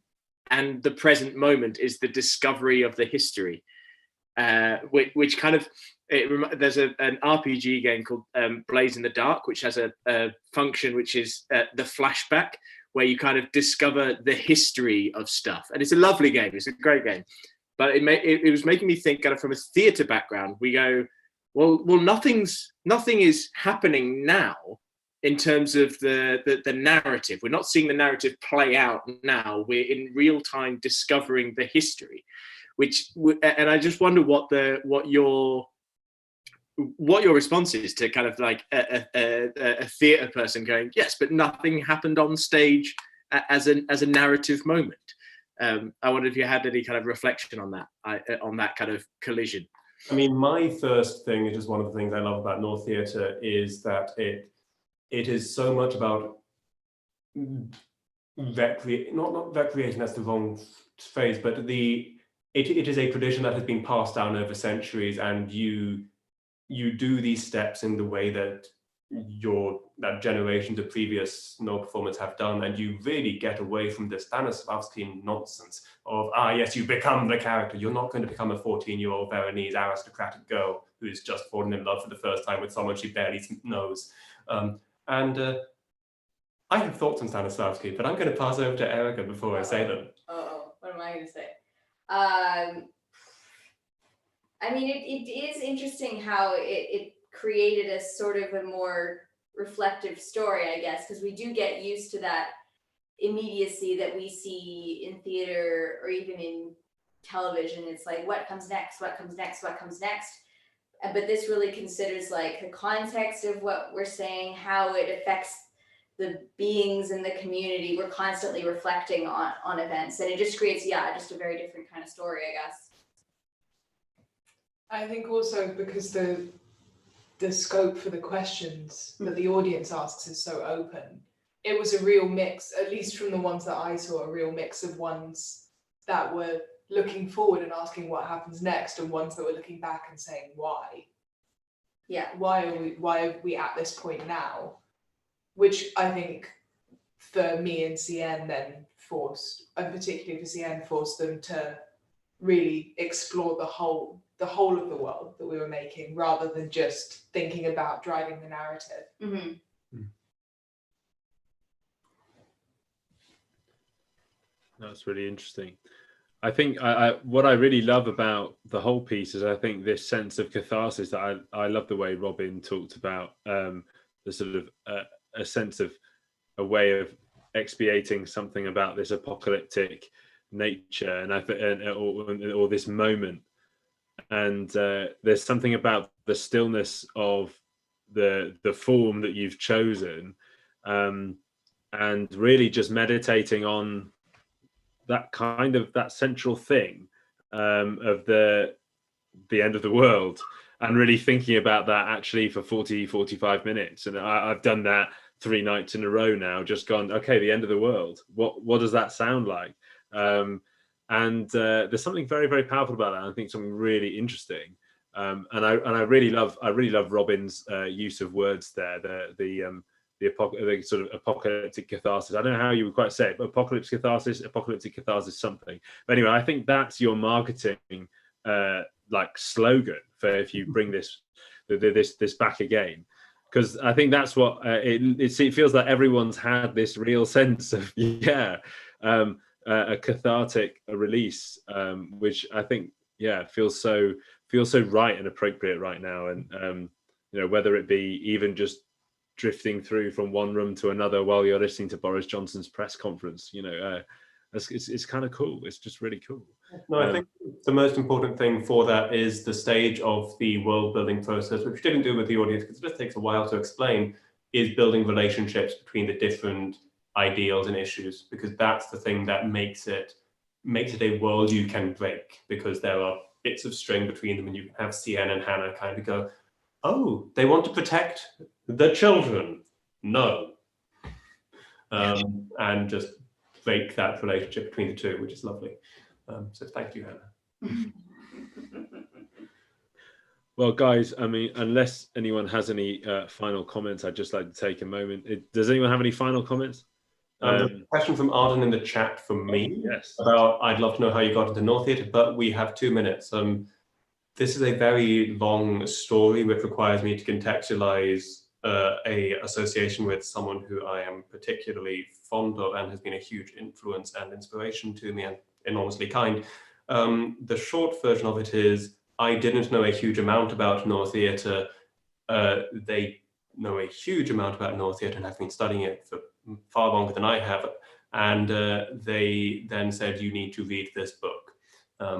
and the present moment is the discovery of the history, which kind of there's an RPG game called Blaze in the Dark, which has a function which is the flashback, where you kind of discover the history of stuff, and it's a lovely game. It's a great game, but it was making me think kind of from a theatre background. We go, well, nothing is happening now in terms of the narrative. We're not seeing the narrative play out now. We're in real time discovering the history, and I just wonder what your response is to kind of like a theatre person going, yes, but nothing happened on stage as a narrative moment. I wonder if you had any kind of reflection on that kind of collision. I mean, my first thing, it is one of the things I love about Nor theatre, is that it is so much about not recreation, that's the wrong phrase, but it is a tradition that has been passed down over centuries, and you do these steps in the way that that generations of previous Nor performers have done, and you really get away from the Stanislavski nonsense of, yes, you become the character. You're not going to become a 14-year-old Veronese aristocratic girl who's just fallen in love for the first time with someone she barely knows. I have thoughts on Stanislavski, but I'm going to pass over to Erica before I say them. What am I going to say? I mean, it is interesting how it created a sort of a more reflective story, I guess, because we do get used to that immediacy that we see in theater or even in television. It's like, what comes next? What comes next? What comes next? But this really considers like the context of what we're saying, how it affects the beings in the community. We're constantly reflecting on events, and it just creates, just a very different kind of story, I guess. I think also because the scope for the questions that the audience asks is so open, it was a real mix, at least from the ones that I saw, a real mix of ones that were looking forward and asking what happens next, and ones that were looking back and saying why. Yeah. Why are we at this point now? Which I think for me and CN then forced, and particularly for CN, forced them to really explore the whole of the world that we were making, rather than just thinking about driving the narrative. Mm-hmm. That's really interesting. I think what I really love about the whole piece is I think this sense of catharsis that I love the way Robin talked about, the sort of a sense of a way of expiating something about this apocalyptic nature or this moment. And there's something about the stillness of the form that you've chosen, and really just meditating on that central thing of the end of the world, and really thinking about that actually for 45 minutes. And I've done that 3 nights in a row now, just gone, okay, the end of the world, what does that sound like? And there's something very, very powerful about that. I think something really interesting, and I really love Robin's use of words there. The sort of apocalyptic catharsis. I don't know how you would quite say it, but apocalyptic catharsis, something. But anyway, I think that's your marketing like slogan for if you bring this back again, because I think that's what it feels like. Everyone's had this real sense of a cathartic release, which I think feels so right and appropriate right now. And whether it be even just drifting through from one room to another while you're listening to Boris Johnson's press conference. It's kind of cool. It's just really cool. No, I think the most important thing for that is the stage of the world building process, which we didn't do with the audience because it just takes a while to explain, is building relationships between the different ideals and issues, because that's the thing that makes it a world you can break, because there are bits of string between them, and you can have CN and Hannah kind of go, oh, they want to protect the children. No. And just break that relationship between the two, which is lovely. So thank you, Hannah. Well, guys, I mean, unless anyone has any final comments, I'd just like to take a moment. Does anyone have any final comments? A question from Arden in the chat from me. Yes. About, I'd love to know how you got into North Theatre, but we have 2 minutes. This is a very long story which requires me to contextualize a association with someone who I am particularly fond of and has been a huge influence and inspiration to me and enormously kind. The short version of it is, I didn't know a huge amount about North Theatre. They know a huge amount about North Theatre and have been studying it for far longer than I have. And they then said, you need to read this book,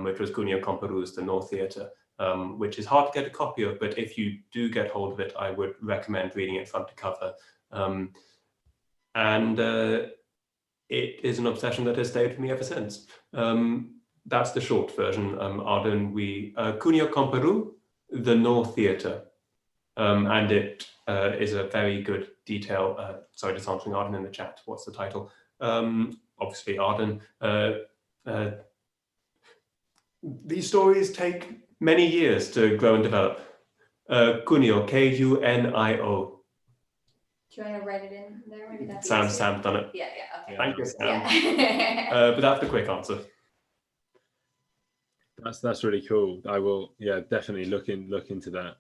which was Cuneo Comparu's The North Theatre, which is hard to get a copy of, but if you do get hold of it, I would recommend reading it front to cover. It is an obsession that has stayed with me ever since. That's the short version. Arden, Cuneo Comparu, The North Theatre. And it is a very good detail. Sorry, just answering Arden in the chat. What's the title? Obviously, Arden. These stories take many years to grow and develop. Cuneo, Kunio. Do you want to write it in there? Maybe that's Sam's done it. Yeah, okay. Thank you, Sam. Yeah. But that's the quick answer. That's really cool. I will, definitely look into that.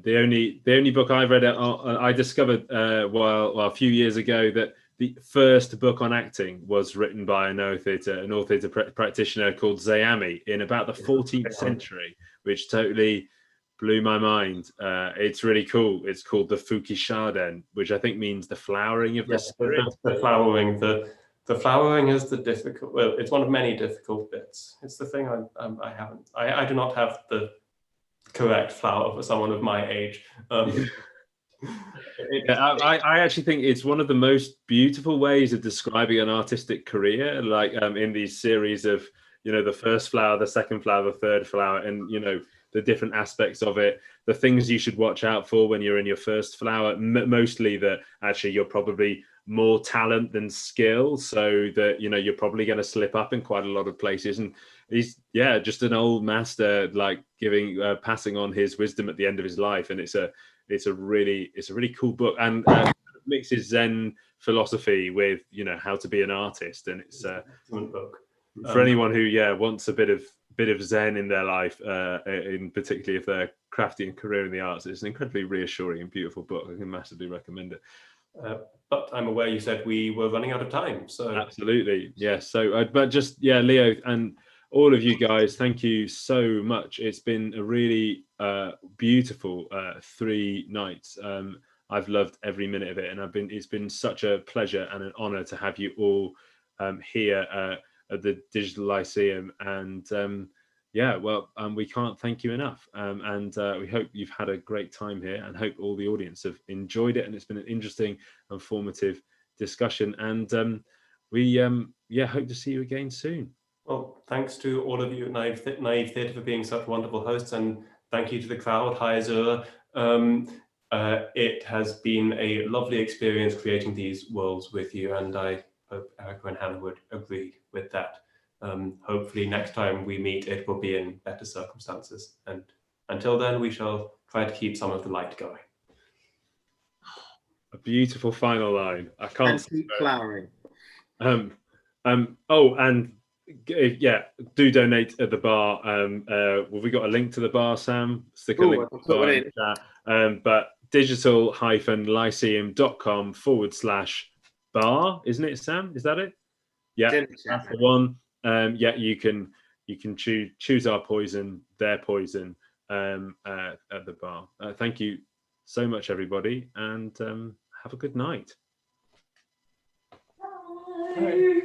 The only book I've read, I discovered a few years ago that the first book on acting was written by a North Theatre practitioner called Zayami in about the 14th century, which totally blew my mind. It's really cool. It's called the Fukishaden, which I think means the flowering of the spirit. The flowering. The flowering is the difficult. Well, it's one of many difficult bits. It's the thing I do not have the correct flower for someone of my age. I actually think it's one of the most beautiful ways of describing an artistic career, like in these series of, the first flower, the second flower, the third flower, and, the different aspects of it, the things you should watch out for when you're in your first flower, mostly that actually you're probably more talent than skill, so that, you're probably going to slip up in quite a lot of places. And he's, just an old master, like passing on his wisdom at the end of his life. And it's a really cool book, and mixes Zen philosophy with, how to be an artist. And it's a excellent book for anyone who wants a bit of Zen in their life, in particularly if they're crafting a career in the arts. It's an incredibly reassuring and beautiful book. I can massively recommend it. But I'm aware you said we were running out of time, so absolutely, yes. So, but just Leo and all of you guys, thank you so much. It's been a really beautiful 3 nights. I've loved every minute of it, and it's been such a pleasure and an honor to have you all here at the Digital Lyceum. And we can't thank you enough. And we hope you've had a great time here, and hope all the audience have enjoyed it. And it's been an interesting and formative discussion. And we hope to see you again soon. Well, thanks to all of you at Naive Theatre for being such wonderful hosts, and thank you to the crowd. Hi, Azura. It has been a lovely experience creating these worlds with you, and I hope Erica and Hannah would agree with that. Hopefully next time we meet, it will be in better circumstances. And until then, we shall try to keep some of the light going. A beautiful final line. I can't. And keep flowering. Do donate at the bar. Have we got a link to the bar, Sam? Stick a link to the bar in the chat. But digital-lyceum.com/bar, isn't it, Sam? Is that it? Yeah, that's the one. You can choose our poison, their poison, at the bar. Thank you so much, everybody, and have a good night. Bye.